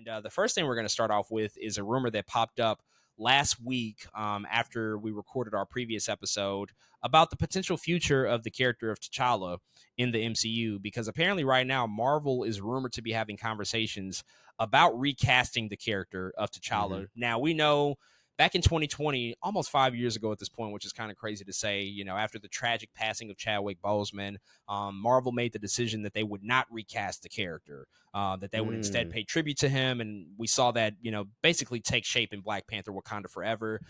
And the first thing we're going to start off with is a rumor that popped up last week after we recorded our previous episode about the potential future of the character of T'Challa in the MCU, because apparently right now Marvel is rumored to be having conversations about recasting the character of T'Challa. Now, we know back in 2020, almost 5 years ago at this point, which is kind of crazy to say, after the tragic passing of Chadwick Boseman, Marvel made the decision that they would not recast the character, that they would instead pay tribute to him. And we saw that, basically take shape in Black Panther Wakanda Forever.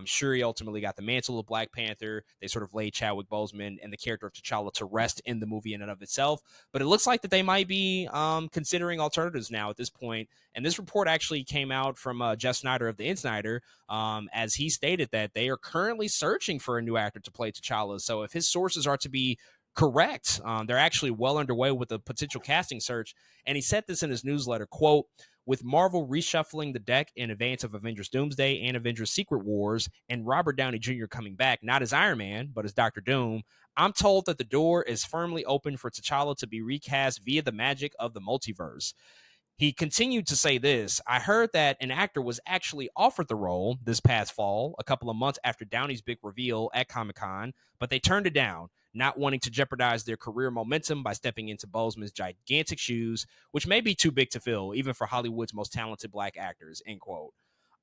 Shuri ultimately got the mantle of Black Panther. They sort of laid Chadwick Boseman and the character of T'Challa to rest in the movie in and of itself. But it looks like that they might be considering alternatives now at this point. And this report actually came out from Jeff Snyder of The Insider, as he stated that they are currently searching for a new actor to play T'Challa. So if his sources are to be correct, they're actually well underway with a potential casting search. And he said this in his newsletter, quote, "With Marvel reshuffling the deck in advance of Avengers Doomsday and Avengers Secret Wars, and Robert Downey Jr. coming back, not as Iron Man, but as Dr. Doom, I'm told that the door is firmly open for T'Challa to be recast via the magic of the multiverse." He continued to say this: "I heard that an actor was actually offered the role this past fall, a couple of months after Downey's big reveal at Comic-Con, but they turned it down, not wanting to jeopardize their career momentum by stepping into Boseman's gigantic shoes, which may be too big to fill, even for Hollywood's most talented Black actors," end quote.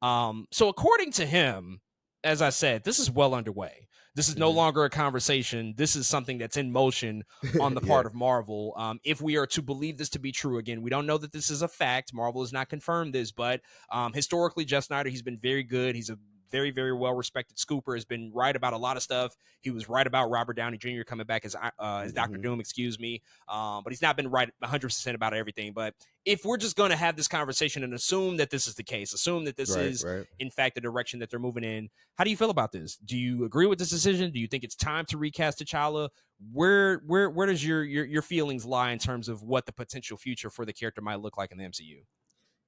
So according to him, as I said, this is well underway. This is no longer a conversation. This is something that's in motion on the part of Marvel. If we are to believe this to be true, again, we don't know that this is a fact. Marvel has not confirmed this, but historically, Jeff Snyder, he's been very good. He's a very, very well-respected scooper, has been right about a lot of stuff. He was right about Robert Downey Jr. coming back as Dr. Doom, but he's not been right 100% about everything. But if we're just going to have this conversation and assume that this is the case, assume that this is, in fact, the direction that they're moving in, how do you feel about this? Do you agree with this decision? Do you think it's time to recast T'Challa? Where does your feelings lie in terms of what the potential future for the character might look like in the MCU?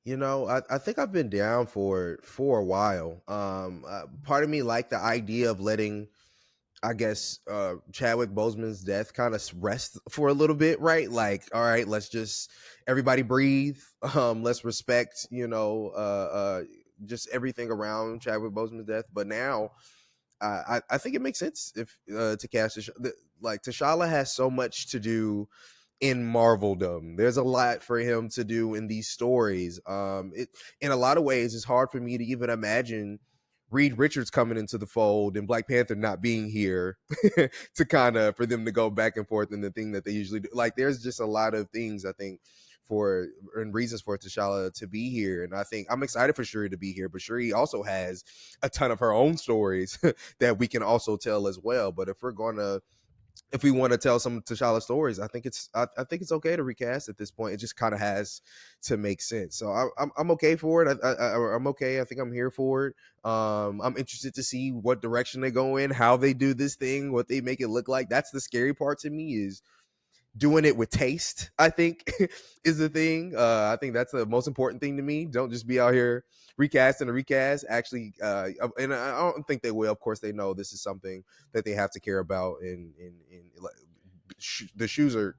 I think I've been down for a while. Part of me liked the idea of letting, I guess, Chadwick Boseman's death kind of rest for a little bit, right? Like, all right, let's just everybody breathe. Let's respect, just everything around Chadwick Boseman's death. But now, I think it makes sense if to cast like T'Challa has so much to do in Marveldom. There's a lot for him to do in these stories. It in a lot of ways, it's hard for me to even imagine Reed Richards coming into the fold and Black Panther not being here to kind of for them to go back and forth in the thing that they usually do. Like, there's just a lot of things I think for and reasons for T'Challa to be here, and I think I'm excited for Shuri to be here. But Shuri also has a ton of her own stories that we can also tell as well. But if we want to tell some T'Challa stories, I think it's okay to recast at this point. It just kind of has to make sense. So I'm okay for it. I'm okay. I think I'm here for it. I'm interested to see what direction they go in, how they do this thing, what they make it look like. That's the scary part to me, is doing it with taste, I think, is the thing. I think that's the most important thing to me. Don't just be out here recasting a recast. Actually, and I don't think they will. Of course, they know this is something that they have to care about. And the shoes are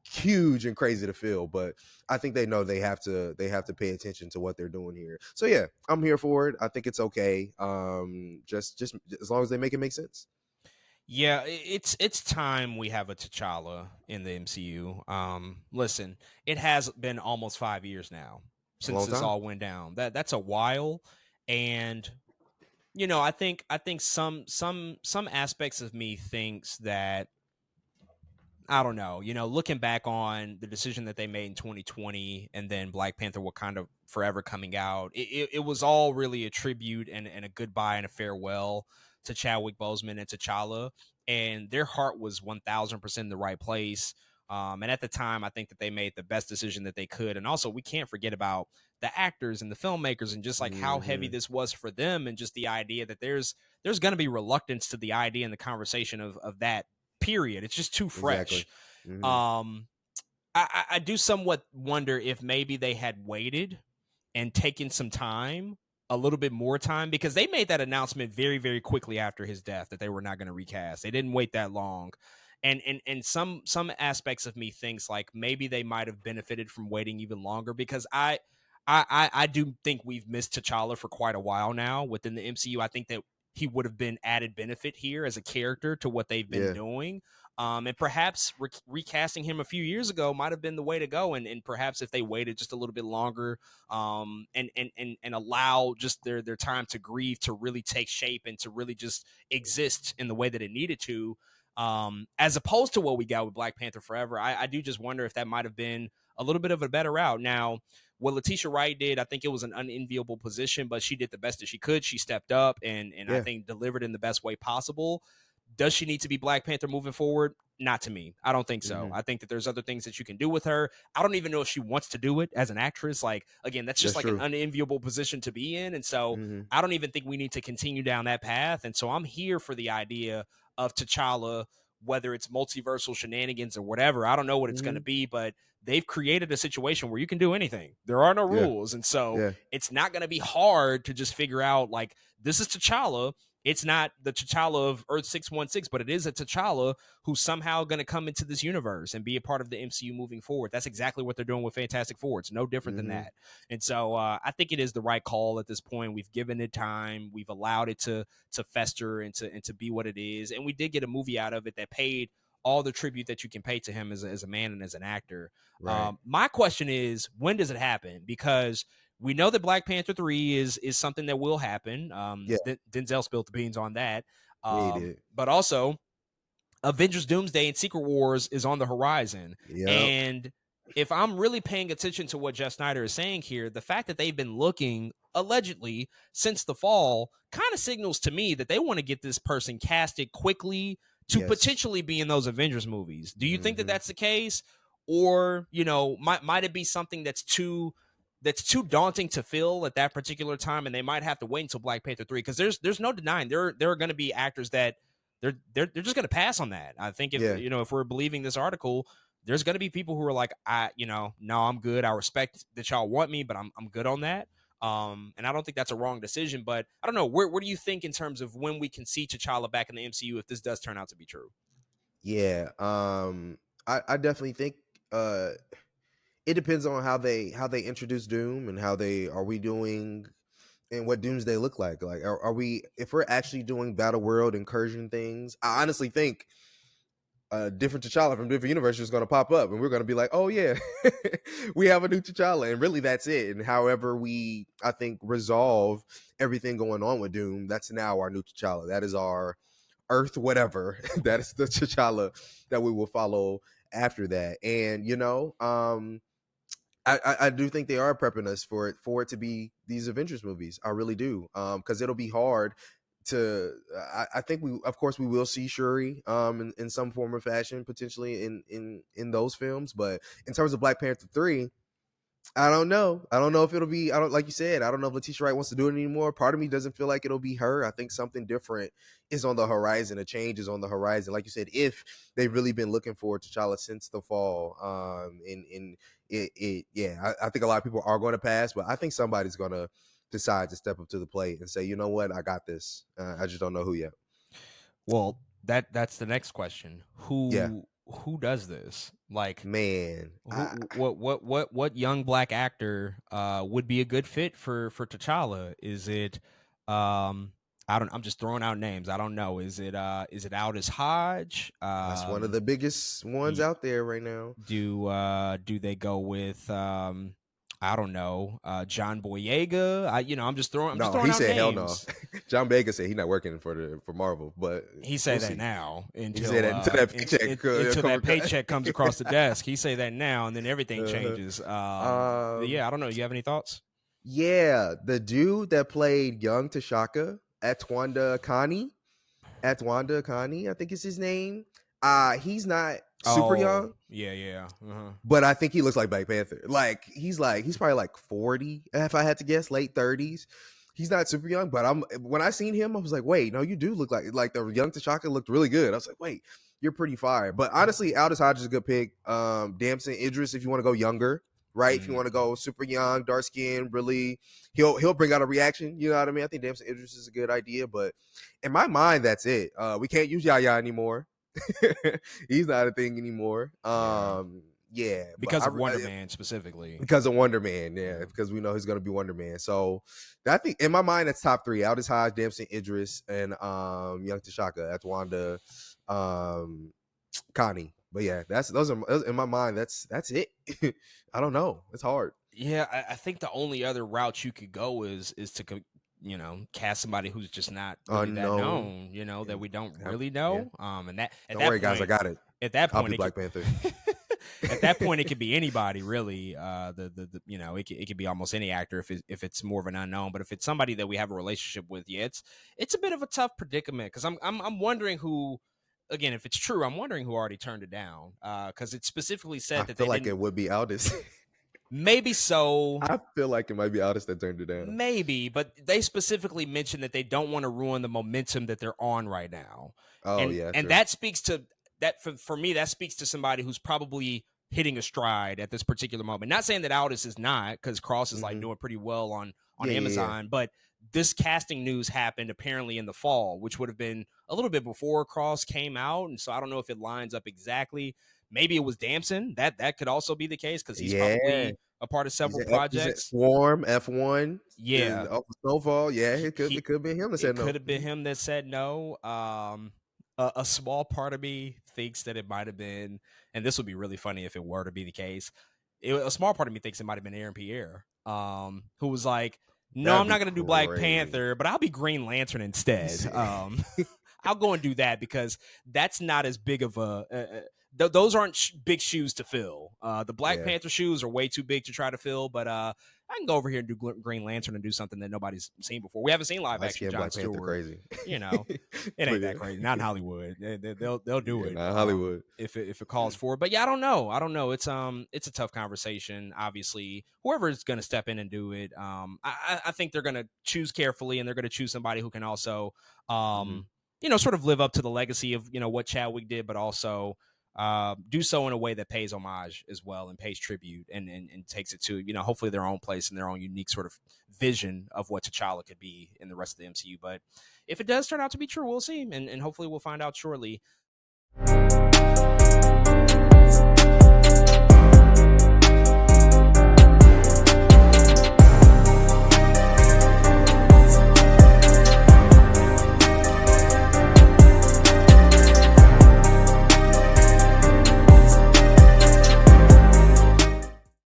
huge and crazy to fill, but I think they know they have to pay attention to what they're doing here. So yeah, I'm here for it. I think it's okay. Just as long as they make it make sense. Yeah, it's time we have a T'Challa in the MCU. Listen, it has been almost 5 years now since this all went down. That's a while, and I think some aspects of me thinks that, I don't know, looking back on the decision that they made in 2020 and then Black Panther Wakanda Forever coming out, it was all really a tribute and a goodbye and a farewell to Chadwick Boseman and T'Challa. And their heart was 1000% in the right place. And at the time, I think that they made the best decision that they could. And also, we can't forget about the actors and the filmmakers and just like how heavy this was for them, and just the idea that there's going to be reluctance to the idea and the conversation of that period. It's just too fresh. Exactly. I do somewhat wonder if maybe they had waited and taken some time, a little bit more time, because they made that announcement very, very quickly after his death that they were not going to recast. They didn't wait that long. And some aspects of me thinks like maybe they might have benefited from waiting even longer, because I I do think we've missed T'Challa for quite a while now within the MCU. I think that he would have been added benefit here as a character to what they've been Yeah. doing. And perhaps recasting him a few years ago might have been the way to go. And perhaps if they waited just a little bit longer, and allow just their time to grieve to really take shape and to really just exist in the way that it needed to, as opposed to what we got with Black Panther Forever, I do just wonder if that might have been a little bit of a better route. Now, what Letitia Wright did, I think it was an unenviable position, but she did the best that she could. She stepped up and I Yeah. think delivered in the best way possible. Does she need to be Black Panther moving forward? Not to me. I don't think so. Hmm. I think that there's other things that you can do with her. I don't even know if she wants to do it as an actress. Like, again, that's just That's like an true. unenviable position to be in. And so Hmm. I don't even think we need to continue down that path. And so I'm here for the idea of T'Challa, whether it's multiversal shenanigans or whatever. I don't know what it's going to Hmm. be, but they've created a situation where you can do anything. There are no Yeah. rules. And so Yeah. it's not going to be hard to just figure out, like, this is T'Challa. It's not the T'Challa of Earth 616, but it is a T'Challa who's somehow going to come into this universe and be a part of the MCU moving forward. That's exactly what they're doing with Fantastic Four. It's no different than Hmm. that. And so I think it is the right call at this point. We've given it time. We've allowed it to fester and to be what it is. And we did get a movie out of it that paid all the tribute that you can pay to him as a man and as an actor. Right. My question is, when does it happen? Because we know that Black Panther 3 is something that will happen. Yeah. Denzel spilled the beans on that. Yeah, he did. But also, Avengers Doomsday and Secret Wars is on the horizon. Yep. And if I'm really paying attention to what Jeff Snyder is saying here, the fact that they've been looking allegedly since the fall kind of signals to me that they want to get this person casted quickly to Yes. potentially be in those Avengers movies. Do you think that Hmm. that's the case? Or, might it be something that's too daunting to fill at that particular time, and they might have to wait until Black Panther 3? Because there's no denying there are going to be actors that they're just going to pass on that. I think Yeah. if we're believing this article, there's going to be people who are like, no, I'm good. I respect that y'all want me, but I'm good on that. And I don't think that's a wrong decision. But I don't know. Where do you think in terms of when we can see T'Challa back in the MCU if this does turn out to be true? Yeah. I definitely think uh it depends on how they introduce Doom and how they are we doing and what Doomsday look like. Like are we if we're actually doing battle world incursion things, I honestly think a different T'Challa from different universes is going to pop up, and we're going to be like, "Oh yeah, we have a new T'Challa," and really that's it. And however we, I think, resolve everything going on with Doom, that's now our new T'Challa. That is our Earth, whatever. That is the T'Challa that we will follow after that. And I do think they are prepping us for it to be these Avengers movies. I really do, because it'll be hard to. I think we, of course, we will see Shuri, in some form or fashion, potentially in those films. But in terms of Black Panther 3, I don't know. I don't know if it'll be. I don't like you said. I don't know if Letitia Wright wants to do it anymore. Part of me doesn't feel like it'll be her. I think something different is on the horizon. A change is on the horizon. Like you said, if they've really been looking for T'Challa since the fall, in yeah, I think a lot of people are going to pass, but I think somebody's going to decide to step up to the plate and say, you know what, I got this. I just don't know who yet. Well, that's the next question. Yeah, Who does this? Like, man. what young black actor would be a good fit for T'Challa? Is it I'm just throwing out names. I don't know. Is it Aldous Hodge? That's one of the biggest ones out there right now. Do they go with I don't know, John Boyega? I'm just No, throwing he out said hell no. names. John Baker said he's not working for Marvel, but He say we'll that see. now He said until that until that paycheck until that comes. paycheck comes across the desk. He say that now, and then everything Uh-huh. changes. Um, Yeah, I don't know. You have any thoughts? yeah, the dude that played young Tashaka, Atwanda Kani, I think is his name. He's not super Oh, young, yeah, yeah. Uh-huh. but I think he looks like Black Panther. He's probably like 40, if I had to guess, late 30s. He's not super young, but when I seen him, I was like, wait, no, you do look like the young T'Chaka looked really good. I was like, wait, you're pretty fire. But honestly, Aldous Hodge is a good pick. Damson Idris, if you want to go younger, right? If you want to go super young, dark skin, really, he'll bring out a reaction. You know what I mean? I think Damson Idris is a good idea, but in my mind, that's it. We can't use Yaya anymore. He's not a thing anymore. Yeah. Yeah, but because of Wonder Man specifically. because of Wonder Man, yeah, Yeah. because we know he's gonna be Wonder Man. So I think in my mind that's top three: Aldous Hodge, Damson Idris, and Young T'Chaka. That's Wanda, Connie. But yeah, those in my mind. That's it. I don't know. It's hard. Yeah, I think the only other route you could go is to cast somebody who's just not really that Unknown. known, that we don't Yep, really yeah. know. And that Don't worry, guys. I got it. at that I'll point be it could, Black Panther. at that point it could be anybody really. It could be almost any actor if it's more of an unknown. But if it's somebody that we have a relationship with, yeah, it's a bit of a tough predicament because I'm wondering who. Again, if it's true, I'm wondering who already turned it down. Because it specifically I said that feel they like didn't. it would be Aldous. Maybe so. I feel like it might be Aldous that turned it down. Maybe, but they specifically mentioned that they don't want to ruin the momentum that they're on right now. Oh yeah, And true. that speaks to that for me, that speaks to somebody who's probably hitting a stride at this particular moment. Not saying that Aldous is not, because Cross is like Hmm. doing pretty well on Yeah, yeah, yeah. Amazon, but this casting news happened apparently in the fall, which would have been a little bit before Cross came out. And so I don't know if it lines up exactly. Maybe it was Damson. That could also be the case because he's Yeah. probably a part of He's several he's at projects. Swarm F1 Yeah, off of Snowfall. Yeah, he it could be him that it said could no. have been him that said no. A small part of me thinks that it might have been, and this would be really funny if it were to be the case. A small part of me thinks it might have been Aaron Pierre, who was like, "No, That'd I'm be not going to do Black crazy. Panther, but I'll be Green Lantern instead." I'll go and do that because that's not as big of those aren't big shoes to fill. The Black Yeah, Panther shoes are way too big to try to fill, but I can go over here and do Green Lantern and do something that nobody's seen before. We haven't seen live light action skinned John Black Panther Stewart. crazy. You know, it But ain't yeah, that crazy. Not in Hollywood. They'll do yeah, it not Hollywood. if it calls for it. But yeah, I don't know. I don't know. It's a tough conversation. Obviously, whoever is going to step in and do it, I think they're going to choose carefully and they're going to choose somebody who can also Hmm. sort of live up to the legacy of what Chadwick did, but also do so in a way that pays homage as well and pays tribute and takes it to hopefully their own place and their own unique sort of vision of what T'Challa could be in the rest of the MCU. But if it does turn out to be true, we'll see, and hopefully we'll find out shortly.